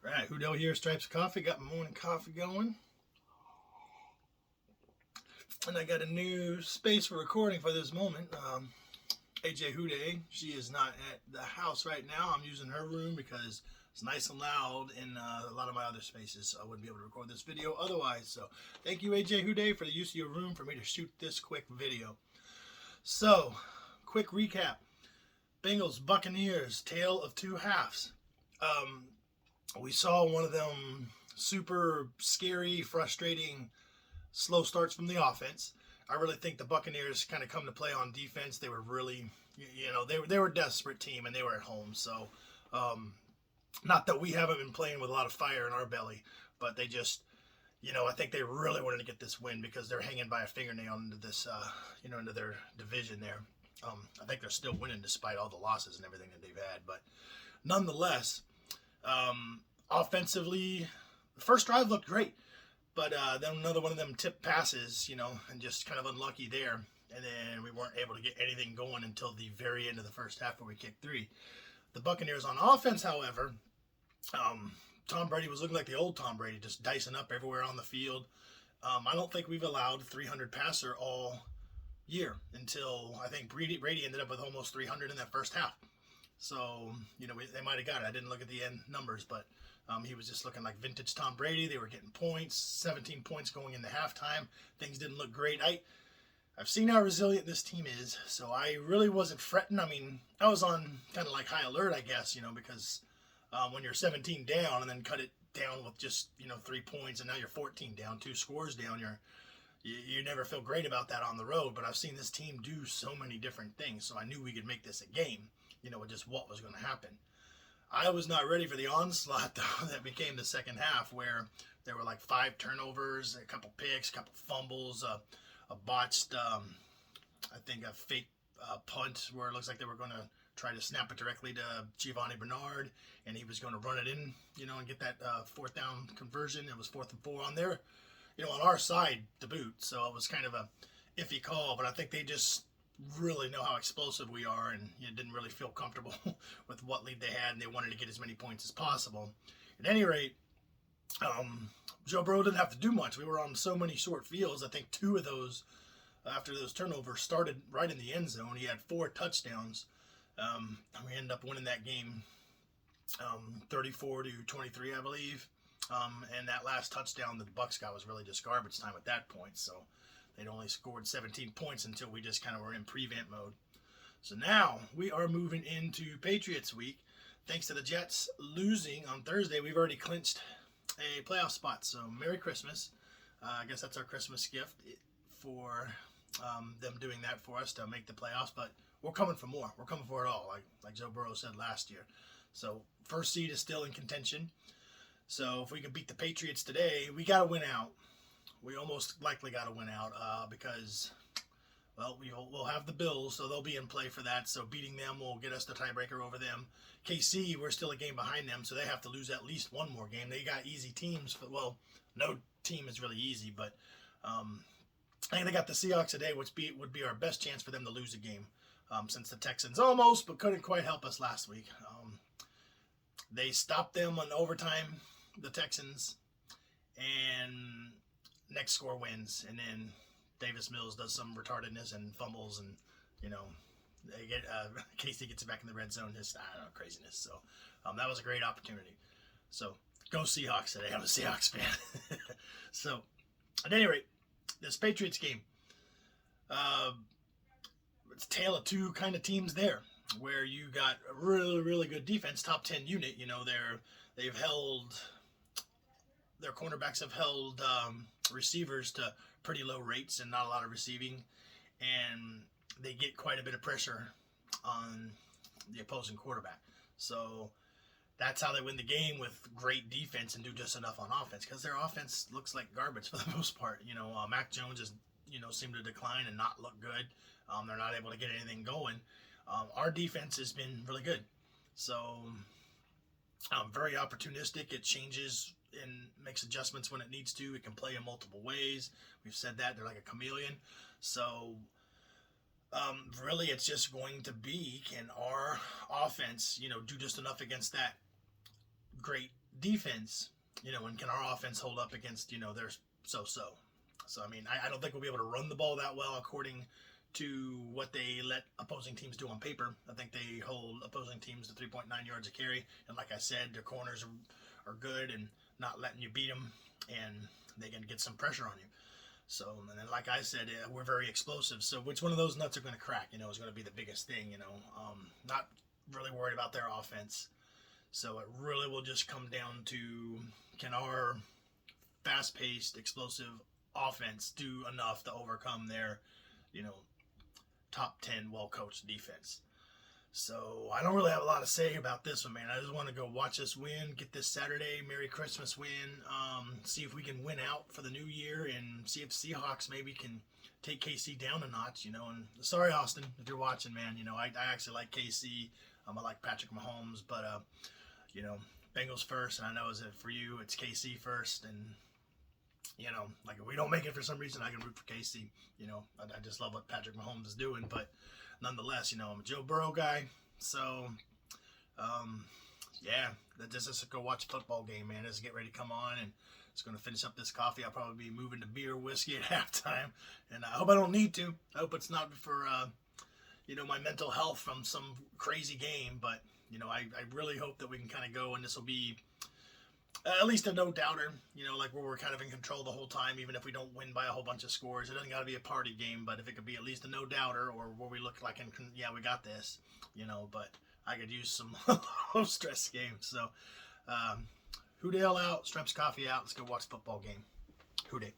Right, Hudel here, Stripes of Coffee. Got my morning coffee going. And I got a new space for recording for this moment. AJ Hude, she is not at the house right now. I'm using her room because it's nice and loud in a lot of my other spaces, so I wouldn't be able to record this video otherwise. So thank you, AJ Hude, for the use of your room for me to shoot this quick video. So, quick recap. Bengals, Buccaneers, tale of two halves. We saw one of them super scary, frustrating, slow starts from the offense. I really think the Buccaneers kind of come to play on defense. They were really, they were a desperate team and they were at home. So, not that we haven't been playing with a lot of fire in our belly, but they just, I think they really wanted to get this win because they're hanging by a fingernail into this, into their division there. I think they're still winning despite all the losses and everything that they've had, but nonetheless, offensively, the first drive looked great, but then another one of them tipped passes, and just kind of unlucky there. And then we weren't able to get anything going until the very end of the first half where we kicked three. The Buccaneers on offense, however, Tom Brady was looking like the old Tom Brady, just dicing up everywhere on the field. I don't think we've allowed 300 passer all year until I think Brady ended up with almost 300 in that first half. So, they might have got it. I didn't look at the end numbers, but he was just looking like vintage Tom Brady. They were getting points, 17 points going into halftime. Things didn't look great. I've seen how resilient this team is, so I really wasn't fretting. I mean, I was on kind of like high alert, I guess, because when you're 17 down and then cut it down with just, 3 points, and now you're 14 down, 2 scores down, you never feel great about that on the road. But I've seen this team do so many different things, so I knew we could make this a game, with just what was going to happen. I was not ready for the onslaught, though, that became the second half, where there were like 5 turnovers, a couple picks, a couple fumbles, a botched, I think a fake punt where it looks like they were going to try to snap it directly to Giovanni Bernard, and he was going to run it in, and get that 4th down conversion. It was 4th and 4 on there, on our side to boot. So it was kind of a iffy call, but I think they just really know how explosive we are, and didn't really feel comfortable with what lead they had, and they wanted to get as many points as possible. At any rate, Joe Burrow didn't have to do much. We were on so many short fields. I think 2 of those, after those turnovers, started right in the end zone. He had 4 touchdowns. We ended up winning that game 34-23, I believe. And that last touchdown that the Bucks got was really just garbage time at that point. So they'd only scored 17 points until we just kind of were in prevent mode. So now we are moving into Patriots week. Thanks to the Jets losing on Thursday, we've already clinched a playoff spot. So Merry Christmas. I guess that's our Christmas gift for them doing that for us to make the playoffs. But we're coming for more. We're coming for it all, like Joe Burrow said last year. So first seed is still in contention. So if we can beat the Patriots today, we got to win out. We almost likely got to win out because, well, we'll have the Bills, so they'll be in play for that. So beating them will get us the tiebreaker over them. KC, we're still a game behind them, so they have to lose at least one more game. They got easy teams. Well, no team is really easy, but I think they got the Seahawks today, which would be our best chance for them to lose a game, since the Texans almost but couldn't quite help us last week. They stopped them on overtime, the Texans, and next score wins, and then Davis Mills does some retardedness and fumbles, and they get Casey gets it back in the red zone. Just craziness. So that was a great opportunity. So go Seahawks today. I'm a Seahawks fan. So at any rate, this Patriots game, it's a tale of two kind of teams there, where you got a really, really good defense, top 10 unit. Their cornerbacks have held receivers to pretty low rates and not a lot of receiving, and they get quite a bit of pressure on the opposing quarterback. So that's how they win the game, with great defense and do just enough on offense, because their offense looks like garbage for the most part. Mac Jones is, seemed to decline and not look good. They're not able to get anything going. Our defense has been really good. So very opportunistic. It changes and makes adjustments when it needs to. It can play in multiple ways. We've said that. They're like a chameleon. So really it's just going to be, can our offense, do just enough against that great defense, and can our offense hold up against, their so-so. So, I mean, I don't think we'll be able to run the ball that well according to what they let opposing teams do on paper. I think they hold opposing teams to 3.9 yards a carry. And like I said, their corners are good and not letting you beat them, and they can get some pressure on you. So, and then like I said, we're very explosive. So which one of those nuts are going to crack, is going to be the biggest thing, Not really worried about their offense. So it really will just come down to, can our fast-paced, explosive offense do enough to overcome their, top 10 well-coached defense. So I don't really have a lot to say about this one, man. I just want to go watch us win, get this Saturday Merry Christmas win, see if we can win out for the new year, and see if Seahawks maybe can take KC down a notch, And sorry, Austin, if you're watching, man. I actually like KC. I like Patrick Mahomes, but Bengals first, and I know for you it's KC first, and like if we don't make it for some reason, I can root for KC. I just love what Patrick Mahomes is doing, but nonetheless, I'm a Joe Burrow guy, so yeah, just go watch a football game, man. Just get ready to come on, and it's going to finish up this coffee. I'll probably be moving to beer, whiskey at halftime, and I hope I don't need to. I hope it's not for my mental health from some crazy game, but I really hope that we can kind of go, and this will be at least a no-doubter, like where we're kind of in control the whole time, even if we don't win by a whole bunch of scores. It doesn't got to be a party game, but if it could be at least a no-doubter, or where we look like, yeah, we got this, but I could use some low-stress games. So, Who Dey out, Streps Coffee out. Let's go watch the football game. Who Dey.